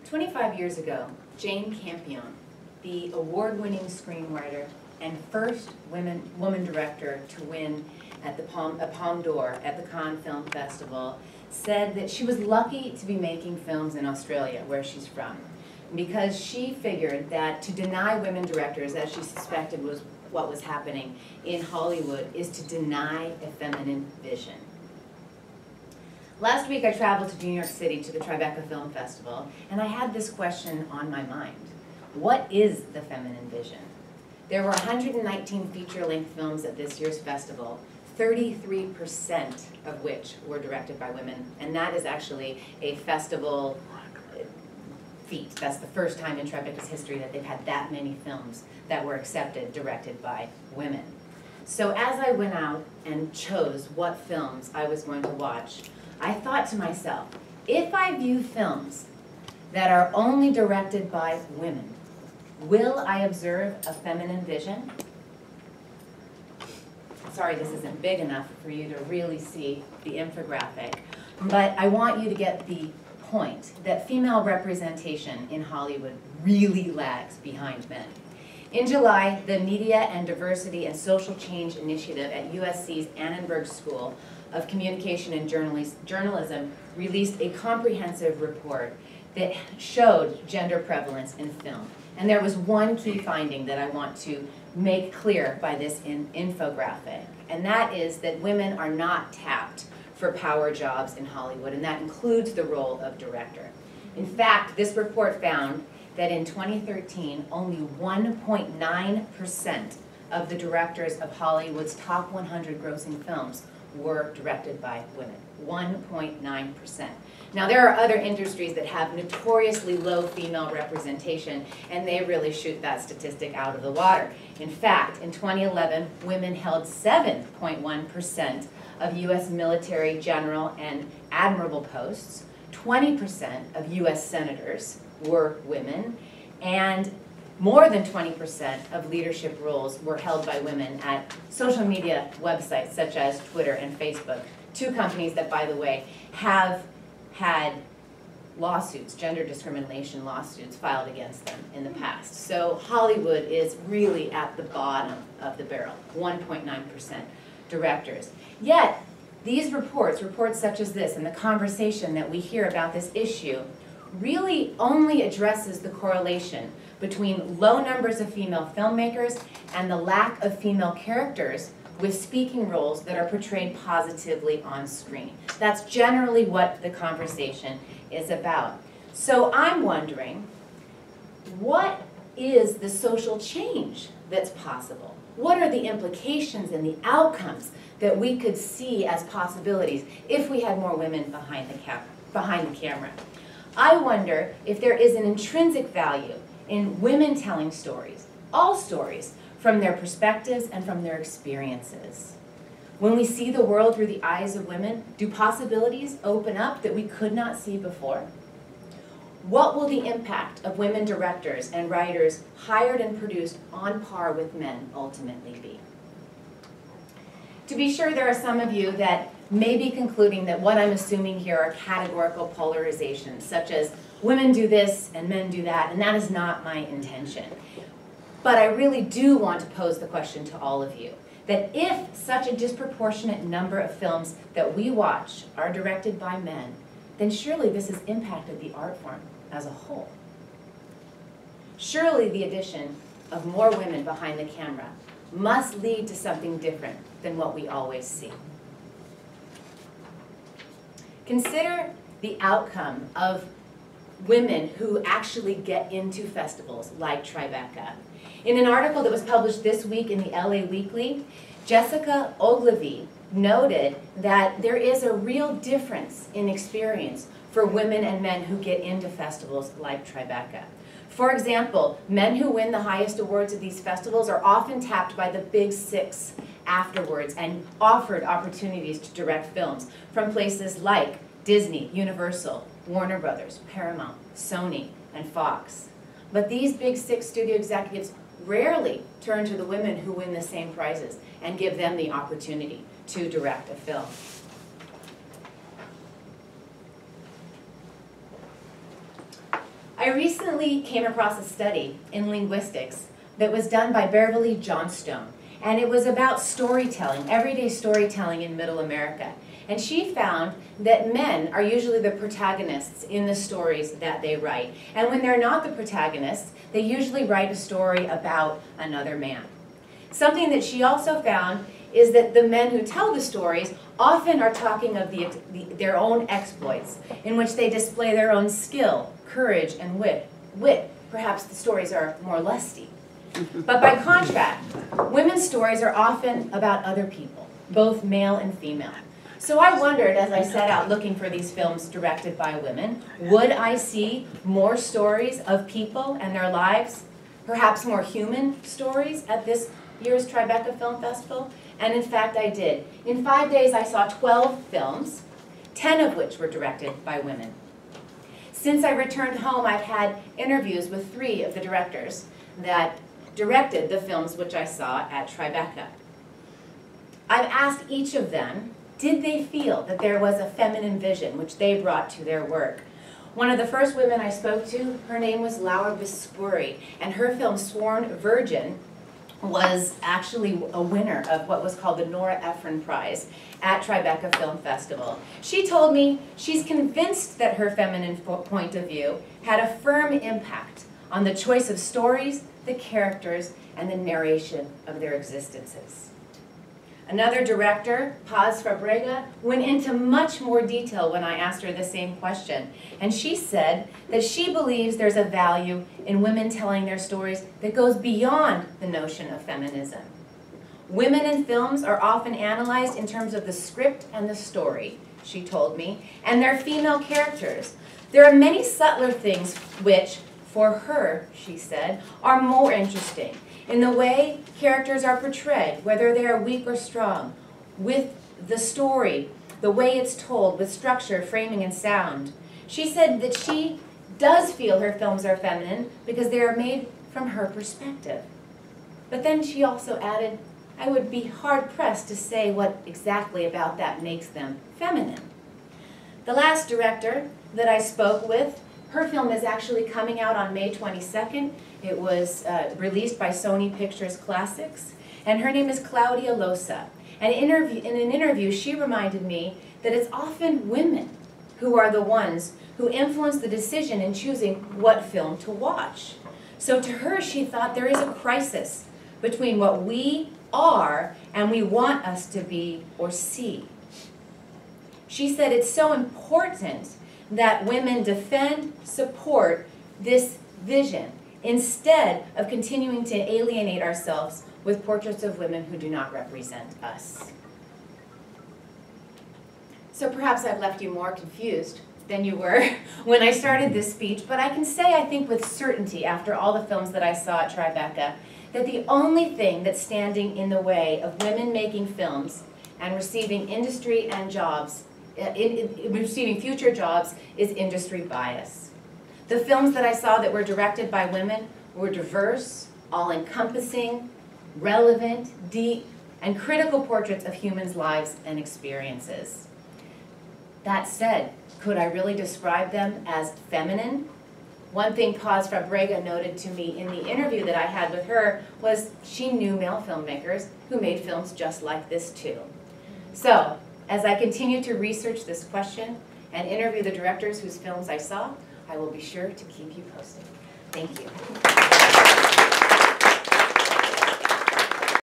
25 years ago, Jane Campion, the award-winning screenwriter and first woman director to win at the Palme d'Or at the Cannes Film Festival, said that she was lucky to be making films in Australia, where she's from, because she figured that to deny women directors, as she suspected was what was happening in Hollywood, is to deny a feminine vision. Last week I traveled to New York City to the Tribeca Film Festival, and I had this question on my mind. What is the feminine vision? There were 119 feature-length films at this year's festival, 33% of which were directed by women, and that is actually a festival feat. That's the first time in Tribeca's history that they've had that many films that were accepted directed by women. So as I went out and chose what films I was going to watch, I thought to myself, if I view films that are only directed by women, will I observe a feminine vision? Sorry, this isn't big enough for you to really see the infographic, but I want you to get the point that female representation in Hollywood really lags behind men. In July, the Media and Diversity and Social Change Initiative at USC's Annenberg School of Communication and Journalism released a comprehensive report that showed gender prevalence in film. And there was one key finding that I want to make clear by this infographic, and that is that women are not tapped for power jobs in Hollywood, and that includes the role of director. In fact, this report found that in 2013, only 1.9% of the directors of Hollywood's top 100 grossing films were directed by women. 1.9%. Now, there are other industries that have notoriously low female representation, and they really shoot that statistic out of the water. In fact, in 2011, women held 7.1% of U.S. military general and admiral posts, 20% of U.S. senators were women, and more than 20% of leadership roles were held by women at social media websites such as Twitter and Facebook, two companies that, by the way, have had lawsuits, gender discrimination lawsuits, filed against them in the past. So Hollywood is really at the bottom of the barrel, 1.9% directors. Yet, these reports such as this, and the conversation that we hear about this issue, really only addresses the correlation between low numbers of female filmmakers and the lack of female characters with speaking roles that are portrayed positively on screen. That's generally what the conversation is about. So I'm wondering, what is the social change that's possible? What are the implications and the outcomes that we could see as possibilities if we had more women behind the camera? I wonder if there is an intrinsic value in women telling stories, all stories, from their perspectives and from their experiences. When we see the world through the eyes of women, do possibilities open up that we could not see before? What will the impact of women directors and writers hired and produced on par with men ultimately be? To be sure, there are some of you that may be concluding that what I'm assuming here are categorical polarizations, such as women do this and men do that, and that is not my intention. But I really do want to pose the question to all of you, that if such a disproportionate number of films that we watch are directed by men, then surely this has impacted the art form as a whole. Surely the addition of more women behind the camera must lead to something different than what we always see. Consider the outcome of women who actually get into festivals like Tribeca. In an article that was published this week in the LA Weekly, Jessica Ogilvy noted that there is a real difference in experience for women and men who get into festivals like Tribeca. For example, men who win the highest awards at these festivals are often tapped by the big six afterwards and offered opportunities to direct films from places like Disney, Universal, Warner Brothers, Paramount, Sony, and Fox. But these big six studio executives rarely turn to the women who win the same prizes and give them the opportunity to direct a film. I I recently came across a study in linguistics that was done by Beverly Johnstone, and it was about storytelling, everyday storytelling in Middle America. And she found that men are usually the protagonists in the stories that they write. And when they're not the protagonists, they usually write a story about another man. Something that she also found is that the men who tell the stories often are talking of their own exploits, in which they display their own skill, courage, and wit. Perhaps the stories are more lusty. But by contrast, women's stories are often about other people, both male and female. So I wondered, as I set out looking for these films directed by women, would I see more stories of people and their lives, perhaps more human stories at this year's Tribeca Film Festival? And in fact, I did. In 5 days, I saw 12 films, 10 of which were directed by women. Since I returned home, I've had interviews with 3 of the directors that directed the films which I saw at Tribeca. I've asked each of them, did they feel that there was a feminine vision which they brought to their work? One of the first women I spoke to, her name was Laura Bispuri, and her film Sworn Virgin was actually a winner of what was called the Nora Ephron Prize at Tribeca Film Festival. She told me she's convinced that her feminine point of view had a firm impact on the choice of stories, the characters, and the narration of their existences. Another director, Paz Fabrega, went into much more detail when I asked her the same question. And she said that she believes there's a value in women telling their stories that goes beyond the notion of feminism. Women in films are often analyzed in terms of the script and the story, she told me, and their female characters. There are many subtler things which, for her, she said, are more interesting in the way characters are portrayed, whether they are weak or strong, with the story, the way it's told, with structure, framing, and sound. She said that she does feel her films are feminine because they are made from her perspective. But then she also added, I would be hard-pressed to say what exactly about that makes them feminine. The last director that I spoke with, her film is actually coming out on May 22nd. It was released by Sony Pictures Classics, and her name is Claudia Losa. And in an interview, she reminded me that it's often women who are the ones who influence the decision in choosing what film to watch. So to her, she thought there is a crisis between what we are and we want us to be or see. She said it's so important that women defend, support this vision, instead of continuing to alienate ourselves with portraits of women who do not represent us. So perhaps I've left you more confused than you were when I started this speech, but I can say, I think with certainty, after all the films that I saw at Tribeca, that the only thing that's standing in the way of women making films and receiving industry and jobs, receiving future jobs, is industry bias. The films that I saw that were directed by women were diverse, all-encompassing, relevant, deep, and critical portraits of humans' lives and experiences. That said, could I really describe them as feminine? One thing Paz Fabrega noted to me in the interview that I had with her was she knew male filmmakers who made films just like this too. So, as I continue to research this question and interview the directors whose films I saw, I will be sure to keep you posted. Thank you.